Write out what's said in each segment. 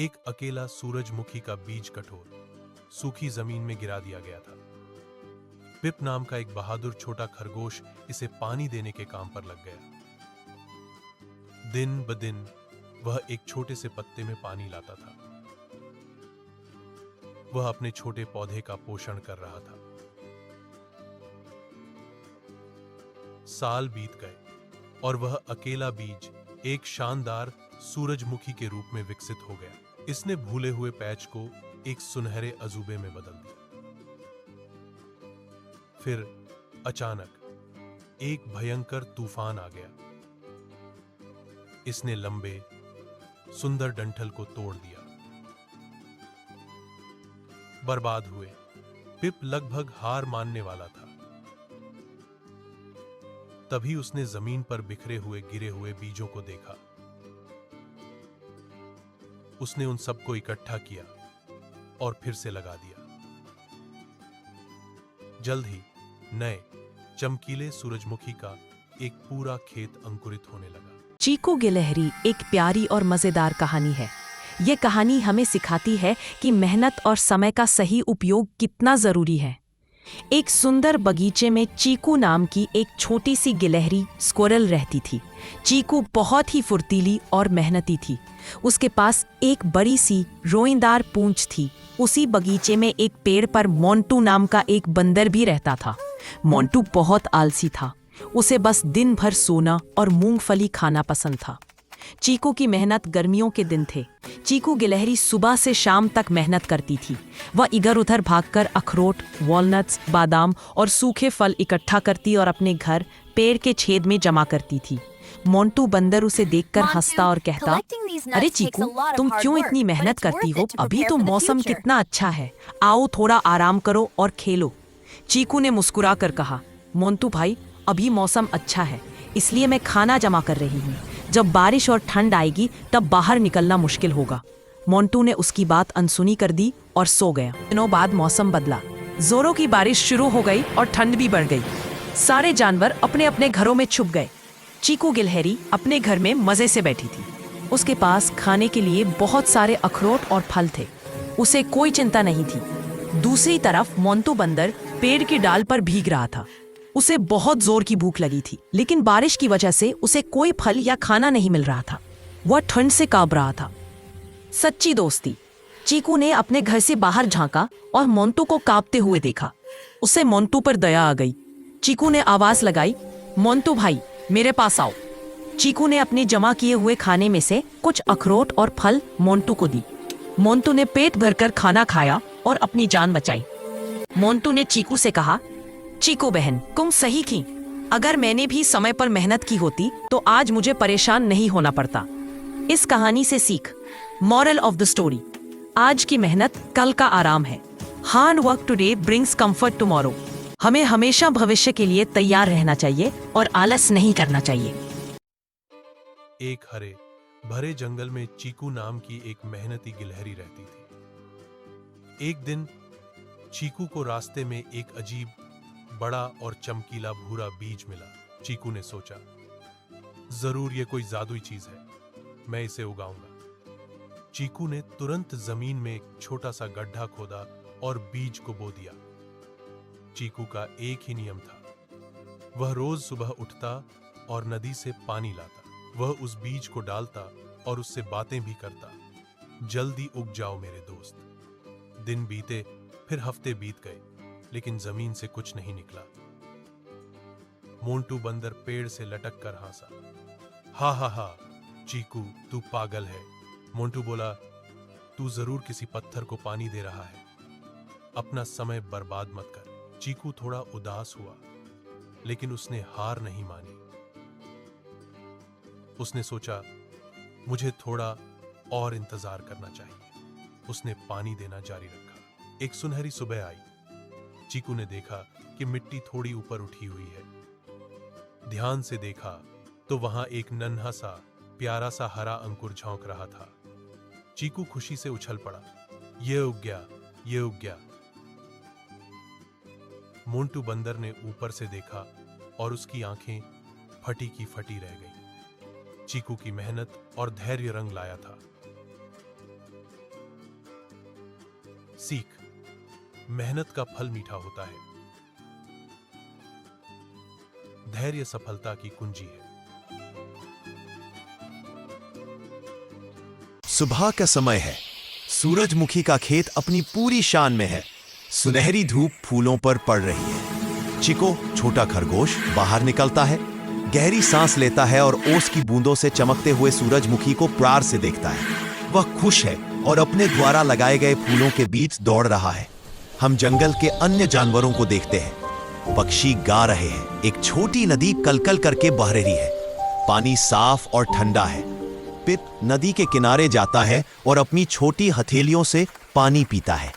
एक अकेला सूरजमुखी का बीज कठोर सूखी जमीन में गिरा दिया गया था। पिप नाम का एक बहादुर छोटा खरगोश इसे पानी देने के काम पर लग गया। दिन ब दिन वह एक छोटे से पत्ते में पानी लाता था। वह अपने छोटे पौधे का पोषण कर रहा था। साल बीत गए और वह अकेला बीज एक शानदार सूरजमुखी के रूप में विकसित हो गया। इसने भूले हुए पैच को एक सुनहरे अजूबे में बदल दिया। फिर अचानक एक भयंकर तूफान आ गया। इसने लंबे सुंदर डंठल को तोड़ दिया। बर्बाद हुए। पिप लगभग हार मानने वाला था। तभी उसने जमीन पर बिखरे हुए गिरे हुए बीजों को देखा। उसने उन सबको इकट्ठा किया और फिर से लगा दिया। जल्द ही नए चमकीले सूरजमुखी का एक पूरा खेत अंकुरित होने लगा। चीकू गिलहरी एक प्यारी और मजेदार कहानी है। ये कहानी हमें सिखाती है कि मेहनत और समय का सही उपयोग कितना जरूरी है। एक सुंदर बगीचे में चीकू नाम की एक छोटी सी गिलहरी स्क्विरल रहती थी। चीकू बहुत ही फुर्तीली और मेहनती थी। उसके पास एक बड़ी सी रोएंदार पूंछ थी। उसी बगीचे में एक पेड़ पर मोंटू नाम का एक बंदर भी रहता था। मोंटू बहुत आलसी था। उसे बस दिन भर सोना और मूंगफली खाना पसंद था। चीकू की मेहनत गर्मियों के दिन थे। चीकू गिलहरी सुबह से शाम तक मेहनत करती थी। वह इधर उधर भागकर अखरोट, वॉलनट्स, बादाम और सूखे फल इकट्ठा करती और अपने घर पेड़ के छेद में जमा करती थी। मोंटू बंदर उसे देखकर हंसता और कहता, अरे चीकू, तुम क्यों इतनी मेहनत करती हो? अभी तो मौसम कितना अच्छा है। आओ थोड़ा आराम करो और खेलो। चीकू ने मुस्कुरा कर कहा, मोंटू भाई, अभी मौसम अच्छा है, इसलिए मैं खाना जमा कर रही हूँ। जब बारिश और ठंड आएगी तब बाहर निकलना मुश्किल होगा। मोंटू ने उसकी बात अनसुनी कर दी और सो गया। दिनों बाद मौसम बदला। जोरों की बारिश शुरू हो गई और ठंड भी बढ़ गई। सारे जानवर अपने अपने घरों में छुप गए। चीकू गिलहरी अपने घर में मजे से बैठी थी। उसके पास खाने के लिए बहुत सारे अखरोट और फल थे। उसे कोई चिंता नहीं थी। दूसरी तरफ मोंटू बंदर पेड़ की डाल पर भीग रहा था। उसे बहुत जोर की भूख लगी थी, लेकिन बारिश की वजह से उसे कोई फल या खाना नहीं मिल रहा था। वह ठंड से कांप रहा था। सच्ची दोस्ती। चीकू ने अपने घर से बाहर झांका और मोंटू को कांपते हुए देखा। उसे मोंटू पर दया आ गई। चीकू ने आवाज लगाई, मोंटू भाई, मेरे पास आओ। चीकू ने अपने जमा किए हुए खाने में से कुछ अखरोट और फल मोंटू को दी। मोंटू ने पेट भरकर खाना खाया और अपनी जान बचाई। मोंटू ने चीकू से कहा, चीकू बहन, तुम सही थी। अगर मैंने भी समय पर मेहनत की होती तो आज मुझे परेशान नहीं होना पड़ता। इस कहानी से सीख, मॉरल ऑफ द स्टोरी, आज की मेहनत कल का आराम है। Hard work today brings comfort tomorrow. हमें हमेशा भविष्य के लिए तैयार रहना चाहिए और आलस नहीं करना चाहिए। एक हरे भरे जंगल में चीकू नाम की एक मेहनती गिलहरी रहती थी। एक दिन चीकू को रास्ते में एक अजीब बड़ा और चमकीला भूरा बीज मिला। चीकू ने सोचा, जरूर ये कोई जादुई चीज है, मैं इसे उगाऊंगा। चीकू ने तुरंत जमीन में एक छोटा सा गड्ढा खोदा और बीज को बो दिया। चीकू का एक ही नियम था, वह रोज सुबह उठता और नदी से पानी लाता। वह उस बीज को डालता और उससे बातें भी करता, जल्दी उग जाओ मेरे दोस्त। दिन बीते, फिर हफ्ते बीत गए, लेकिन जमीन से कुछ नहीं निकला। मोंटू बंदर पेड़ से लटक कर हंसा। हा हा हा, चीकू तू पागल है। मोंटू बोला, तू जरूर किसी पत्थर को पानी दे रहा है, अपना समय बर्बाद मत कर। चीकू थोड़ा उदास हुआ, लेकिन उसने हार नहीं मानी। उसने सोचा, मुझे थोड़ा और इंतजार करना चाहिए। उसने पानी देना जारी रखा। एक सुनहरी सुबह आई। चीकू ने देखा कि मिट्टी थोड़ी ऊपर उठी हुई है। ध्यान से देखा तो वहां एक नन्हा सा प्यारा सा हरा अंकुर झोंक रहा था। चीकू खुशी से उछल पड़ा, ये उग गया, ये उग गया। मोंटू बंदर ने ऊपर से देखा और उसकी आंखें फटी की फटी रह गईं। चीकू की मेहनत और धैर्य रंग लाया था। सीख, मेहनत का फल मीठा होता है। धैर्य सफलता की कुंजी है। सुबह का समय है। सूरजमुखी का खेत अपनी पूरी शान में है। सुनहरी धूप फूलों पर पड़ रही है। चिको, छोटा खरगोश, बाहर निकलता है, गहरी सांस लेता है और ओस की बूंदों से चमकते हुए सूरजमुखी को प्यार से देखता है। वह खुश है और अपने द्वारा लगाए गए फूलों के बीच दौड़ रहा है। हम जंगल के अन्य जानवरों को देखते हैं। पक्षी गा रहे हैं। एक छोटी नदी कलकल करके बह रही है। पानी साफ और ठंडा है। पित नदी के किनारे जाता है और अपनी छोटी हथेलियों से पानी पीता है।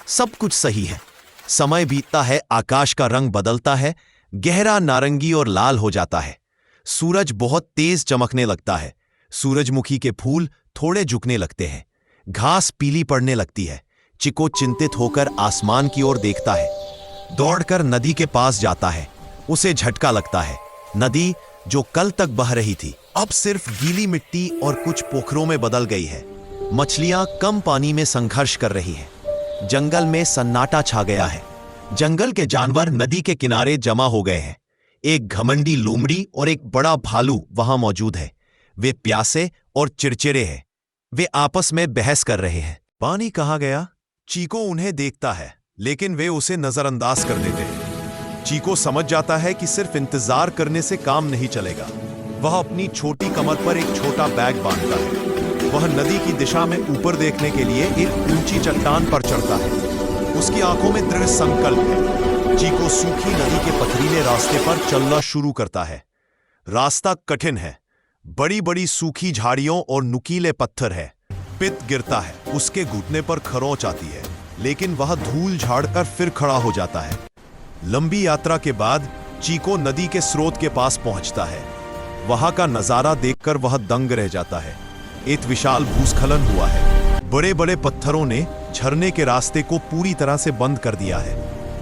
सब कुछ सही है। समय बीतता है, आकाश का रंग बदलता है, गहरा नारंगी और लाल हो जाता है। सूरज बहुत तेज चमकने लगता है। सूरजमुखी के फूल थोड़े झुकने लगते हैं। घास पीली पड़ने लगती है। चिको चिंतित होकर आसमान की ओर देखता है। दौड़कर नदी के पास जाता है। उसे झटका लगता है। नदी जो कल तक बह रही थी, अब सिर्फ गीली मिट्टी और कुछ पोखरों में बदल गई है। मछलियां कम पानी में संघर्ष कर रही हैं। जंगल में सन्नाटा छा गया है। जंगल के जानवर नदी के किनारे जमा हो गए हैं। एक घमंडी लोमड़ी और एक बड़ा भालू वहां मौजूद है। वे प्यासे और चिड़चिड़े हैं। वे आपस में बहस कर रहे हैं। पानी कहाँ गया? चीको उन्हें देखता है, लेकिन वे उसे नजरअंदाज कर देते हैं। चीको समझ जाता है कि सिर्फ इंतजार करने से काम नहीं चलेगा। वह अपनी छोटी कमर पर एक छोटा बैग बांधता है। वह नदी की दिशा में ऊपर देखने के लिए एक ऊंची चट्टान पर चढ़ता है। उसकी आंखों में दृढ़ संकल्प है। चीको सूखी नदी के पथरीले रास्ते पर चलना शुरू करता है। रास्ता कठिन है। बड़ी बड़ी सूखी झाड़ियों और नुकीले पत्थर है। पित गिरता है। उसके घुटने पर खरोंच आती है, लेकिन वह धूल झाड़कर फिर खड़ा हो जाता है। लंबी यात्रा के बाद चीको नदी के स्रोत के पास पहुंचता है। वहां का नजारा देखकर वह दंग रह जाता है। एक विशाल भूस्खलन हुआ है। बड़े बड़े पत्थरों ने झरने के रास्ते को पूरी तरह से बंद कर दिया है।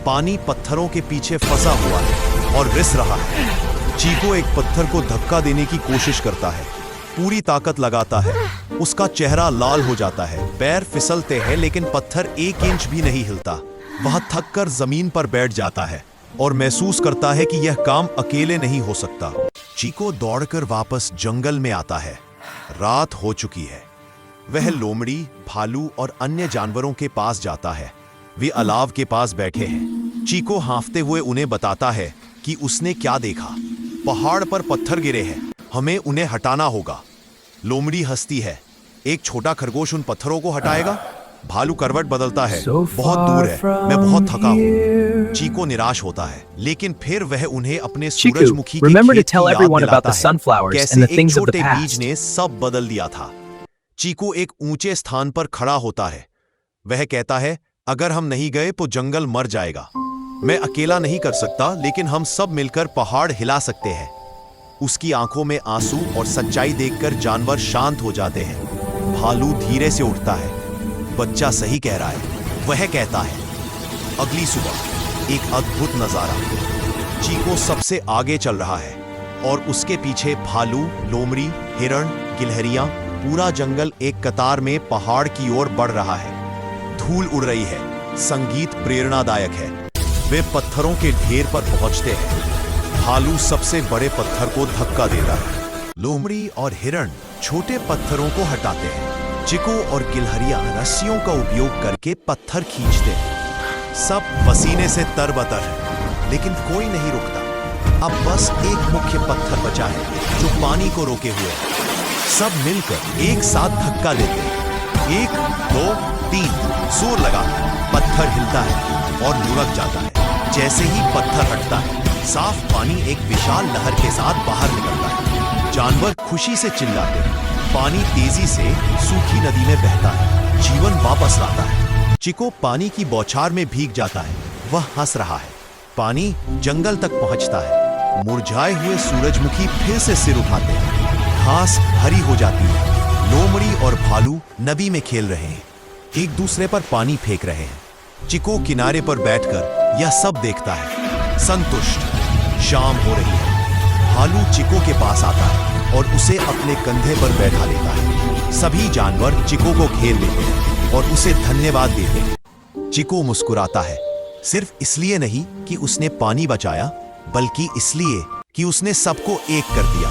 पानी पत्थरों के पीछे फंसा हुआ है और रिस रहा है। चीको एक पत्थर को धक्का देने की कोशिश करता है। पूरी ताकत लगाता है। उसका चेहरा लाल हो जाता है। पैर फिसलते हैं, लेकिन पत्थर 1 इंच भी नहीं हिलता। वह थककर जमीन पर बैठ जाता है और महसूस करता है कि यह काम अकेले नहीं हो सकता। चीको दौड़कर वापस जंगल में आता है। रात हो चुकी है। वह लोमड़ी, भालू और अन्य जानवरों के पास जाता है। वे अलाव के पास बैठे हैं। चीको हांफते हुए उन्हें बताता है कि उसने क्या देखा। पहाड़ पर पत्थर गिरे हैं, हमें उन्हें हटाना होगा। लोमड़ी हंसती है। एक छोटा खरगोश उन पत्थरों को हटाएगा? भालू करवट बदलता है। बहुत दूर है, मैं बहुत थका हूँ। चीको निराश होता है, लेकिन फिर वह उन्हें अपने सूरजमुखी के remember to खेत की tell याद everyone about दिलाता the है। sunflowers कैसे and the एक things of the छोटे बीज past. ने सब बदल दिया था। चीको एक ऊंचे स्थान पर खड़ा होता है। वह कहता है, अगर हम नहीं गए तो जंगल मर जाएगा। मैं अकेला नहीं कर सकता, लेकिन हम सब मिलकर पहाड़ हिला सकते हैं। उसकी आंखों में आंसू और सच्चाई देखकर जानवर शांत हो जाते हैं। भालू धीरे से उठता है। बच्चा सही कह रहा है, वह कहता है। अगली सुबह एक अद्भुत नजारा। चीको सबसे आगे चल रहा है और उसके पीछे भालू, लोमड़ी, हिरण, गिलहरियां, पूरा जंगल एक कतार में पहाड़ की ओर बढ़ रहा है। धूल उड़ रही है। संगीत प्रेरणादायक है। वे पत्थरों के ढेर पर पहुंचते हैं। भालू सबसे बड़े पत्थर को धक्का देता है। लोमड़ी और हिरण छोटे पत्थरों को हटाते हैं। चिको और गिलहरियां रस्सियों का उपयोग करके पत्थर खींचते हैं। सब पसीने से तरबतर है, लेकिन कोई नहीं रुकता। अब बस एक मुख्य पत्थर बचा है जो पानी को रोके हुए है। सब मिलकर एक साथ धक्का देते हैं। 1, 2, 3 जोर लगा। पत्थर हिलता है और लुढ़क जाता है। जैसे ही पत्थर हटता है, साफ पानी एक विशाल लहर के साथ बाहर निकलता है। जानवर खुशी से चिल्लाते हैं। पानी तेजी से सूखी नदी में बहता है। जीवन वापस लाता है। चिको पानी की बौछार में भीग जाता है। वह हंस रहा है। पानी जंगल तक पहुंचता है। मुरझाए हुए सूरजमुखी फिर से सिर उठाते हैं। घास हरी हो जाती है। लोमड़ी और भालू नदी में खेल रहे हैं, एक दूसरे पर पानी फेंक रहे हैं। चिको किनारे पर बैठकर यह सब देखता है, संतुष्ट। शाम हो रही है। भालू चिको के पास आता है और उसे अपने कंधे पर बैठा लेता है। सभी जानवर चिको को घेर लेते हैं और उसे धन्यवाद देते हैं। चिको मुस्कुराता है, सिर्फ इसलिए नहीं कि उसने पानी बचाया, बल्कि इसलिए कि उसने सबको एक कर दिया।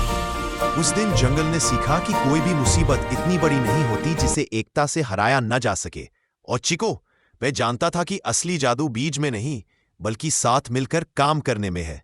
उस दिन जंगल ने सीखा कि कोई भी मुसीबत इतनी बड़ी नहीं होती जिसे एकता से हराया न जा सके। और चिको, वह जानता था कि असली जादू बीज में नहीं, बल्कि साथ मिलकर काम करने में है।